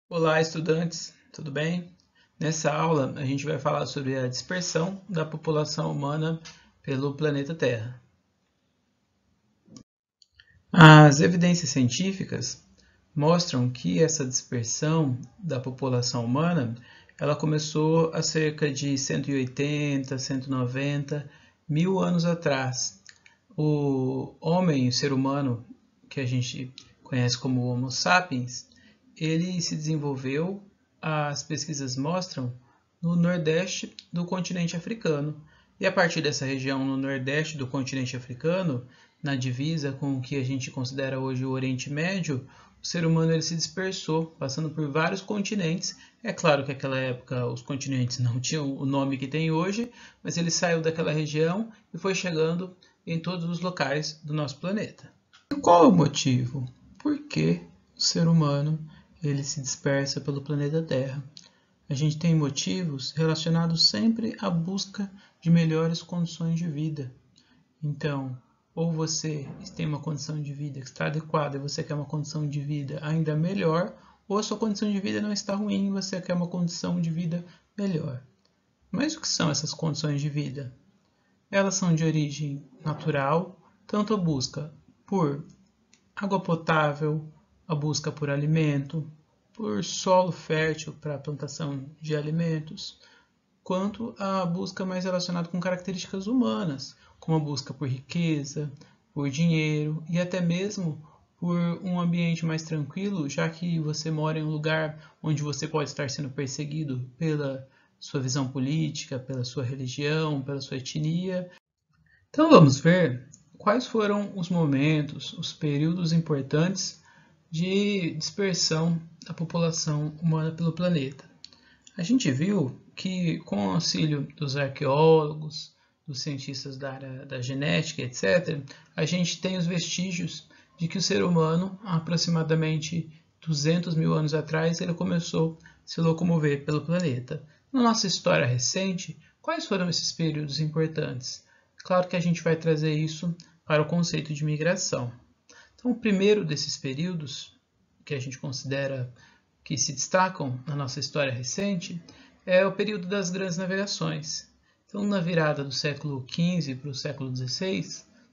Olá, estudantes, tudo bem? Nessa aula, a gente vai falar sobre a dispersão da população humana pelo planeta Terra. As evidências científicas mostram que essa dispersão da população humana ela começou há cerca de 180, 190 mil anos atrás. O homem, o ser humano, que a gente conhece como Homo sapiens, ele se desenvolveu, as pesquisas mostram, no nordeste do continente africano. E a partir dessa região no nordeste do continente africano, na divisa com o que a gente considera hoje o Oriente Médio, o ser humano ele se dispersou, passando por vários continentes. É claro que naquela época os continentes não tinham o nome que tem hoje, mas ele saiu daquela região e foi chegando em todos os locais do nosso planeta. E qual é o motivo? Por que o ser humano ele se dispersa pelo planeta Terra? A gente tem motivos relacionados sempre à busca de melhores condições de vida. Então, ou você tem uma condição de vida que está adequada e você quer uma condição de vida ainda melhor, ou a sua condição de vida não está ruim e você quer uma condição de vida melhor. Mas o que são essas condições de vida? Elas são de origem natural, tanto a busca por água potável, a busca por alimento, por solo fértil para a plantação de alimentos, quanto a busca mais relacionada com características humanas, como a busca por riqueza, por dinheiro e até mesmo por um ambiente mais tranquilo, já que você mora em um lugar onde você pode estar sendo perseguido pela sua visão política, pela sua religião, pela sua etnia. Então vamos ver quais foram os momentos, os períodos importantes de dispersão da população humana pelo planeta. A gente viu que, com o auxílio dos arqueólogos, dos cientistas da área da genética, etc., a gente tem os vestígios de que o ser humano, há aproximadamente 200 mil anos atrás, ele começou a se locomover pelo planeta. Na nossa história recente, quais foram esses períodos importantes? Claro que a gente vai trazer isso para o conceito de migração. Então, o primeiro desses períodos, que a gente considera que se destacam na nossa história recente, é o período das grandes navegações. Então, na virada do século XV para o século XVI,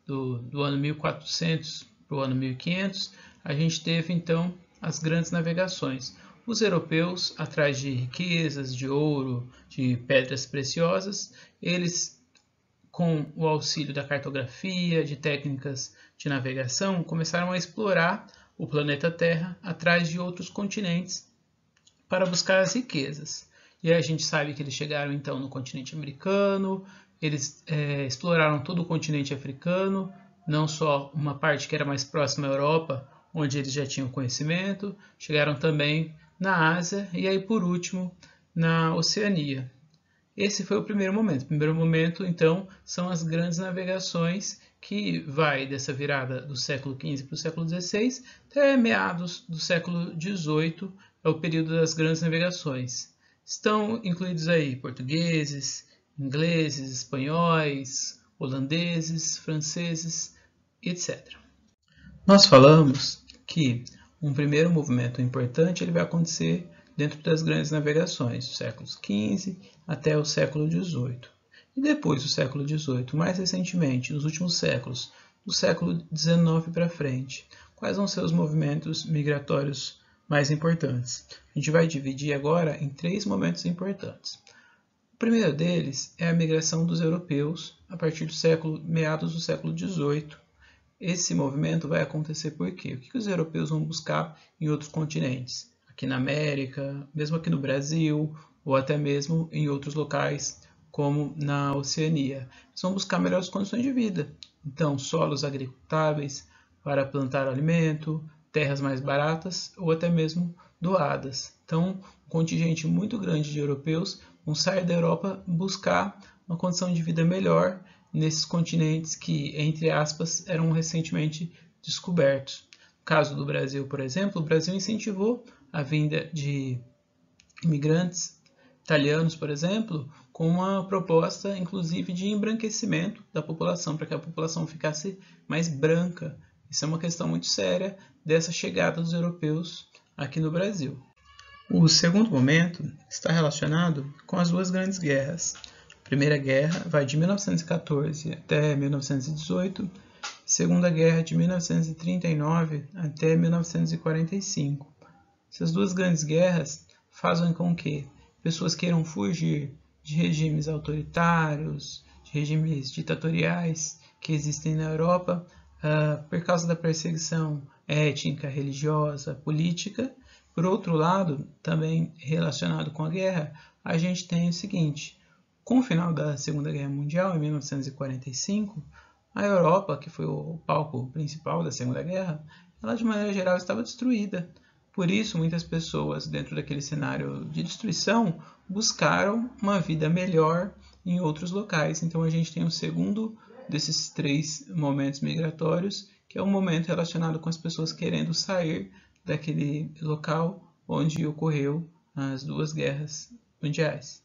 do ano 1400 para o ano 1500, a gente teve então as grandes navegações. Os europeus, atrás de riquezas, de ouro, de pedras preciosas, eles, com o auxílio da cartografia, de técnicas de navegação, começaram a explorar o planeta Terra atrás de outros continentes para buscar as riquezas. E aí a gente sabe que eles chegaram então no continente americano, eles exploraram todo o continente africano, não só uma parte que era mais próxima à Europa, onde eles já tinham conhecimento, chegaram também na Ásia e aí por último na Oceania. Esse foi o primeiro momento. O primeiro momento, então, são as grandes navegações, que vai dessa virada do século XV para o século XVI até meados do século XVIII, é o período das grandes navegações. Estão incluídos aí portugueses, ingleses, espanhóis, holandeses, franceses, etc. Nós falamos que um primeiro movimento importante ele vai acontecer dentro das grandes navegações, dos séculos XV até o século XVIII. E depois do século XVIII, mais recentemente, nos últimos séculos, do século XIX para frente, quais vão ser os movimentos migratórios mais importantes? A gente vai dividir agora em três momentos importantes. O primeiro deles é a migração dos europeus a partir do meados do século XVIII. Esse movimento vai acontecer por quê? O que os europeus vão buscar em outros continentes? Aqui na América, mesmo aqui no Brasil, ou até mesmo em outros locais, como na Oceania. Eles vão buscar melhores condições de vida. Então, solos agricultáveis para plantar alimento, terras mais baratas ou até mesmo doadas. Então, um contingente muito grande de europeus vão sair da Europa buscar uma condição de vida melhor nesses continentes que, entre aspas, eram recentemente descobertos. No caso do Brasil, por exemplo, o Brasil incentivou a vinda de imigrantes italianos, por exemplo, com uma proposta, inclusive, de embranquecimento da população, para que a população ficasse mais branca. Isso é uma questão muito séria dessa chegada dos europeus aqui no Brasil. O segundo momento está relacionado com as duas grandes guerras. A Primeira Guerra vai de 1914 até 1918, Segunda Guerra de 1939 até 1945. Essas duas grandes guerras fazem com que pessoas queiram fugir de regimes autoritários, de regimes ditatoriais que existem na Europa, por causa da perseguição étnica, religiosa, política. Por outro lado, também relacionado com a guerra, a gente tem o seguinte: com o final da Segunda Guerra Mundial, em 1945, a Europa, que foi o palco principal da Segunda Guerra, ela de maneira geral estava destruída. Por isso, muitas pessoas, dentro daquele cenário de destruição, buscaram uma vida melhor em outros locais. Então, a gente tem o segundo desses três momentos migratórios, que é um momento relacionado com as pessoas querendo sair daquele local onde ocorreu as duas guerras mundiais.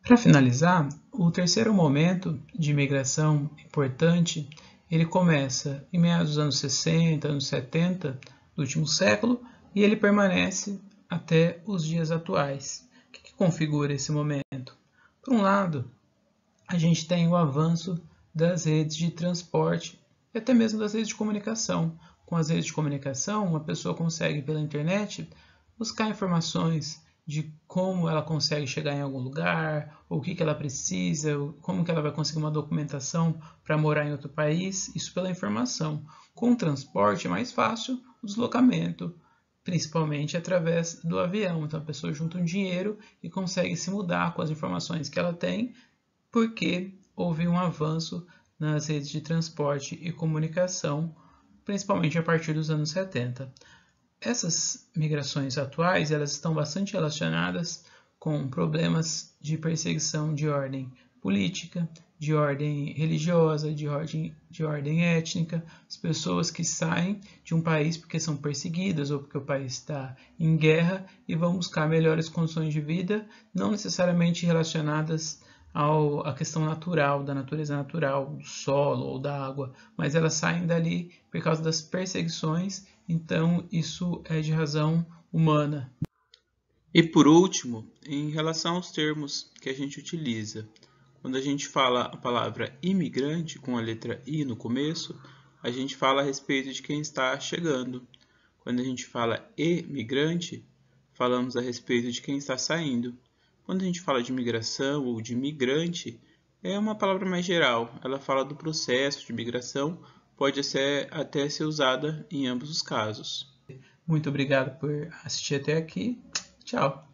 Para finalizar, o terceiro momento de migração importante, ele começa em meados dos anos 60, anos 70 do último século e ele permanece até os dias atuais. O que configura esse momento? Por um lado, a gente tem o avanço das redes de transporte e até mesmo das redes de comunicação. Com as redes de comunicação, uma pessoa consegue pela internet buscar informações de como ela consegue chegar em algum lugar, ou o que ela precisa, como que ela vai conseguir uma documentação para morar em outro país, isso pela informação. Com o transporte é mais fácil o deslocamento, principalmente através do avião. Então a pessoa junta um dinheiro e consegue se mudar com as informações que ela tem, porque houve um avanço nas redes de transporte e comunicação, principalmente a partir dos anos 70. Essas migrações atuais, elas estão bastante relacionadas com problemas de perseguição de ordem política, de ordem religiosa, de ordem étnica, as pessoas que saem de um país porque são perseguidas ou porque o país está em guerra e vão buscar melhores condições de vida, não necessariamente relacionadas à questão natural, da natureza natural, do solo ou da água, mas elas saem dali por causa das perseguições, então isso é de razão humana. E por último, em relação aos termos que a gente utiliza, quando a gente fala a palavra imigrante com a letra I no começo, a gente fala a respeito de quem está chegando. Quando a gente fala emigrante, falamos a respeito de quem está saindo. Quando a gente fala de migração ou de migrante, é uma palavra mais geral. Ela fala do processo de migração, pode até ser usada em ambos os casos. Muito obrigado por assistir até aqui. Tchau!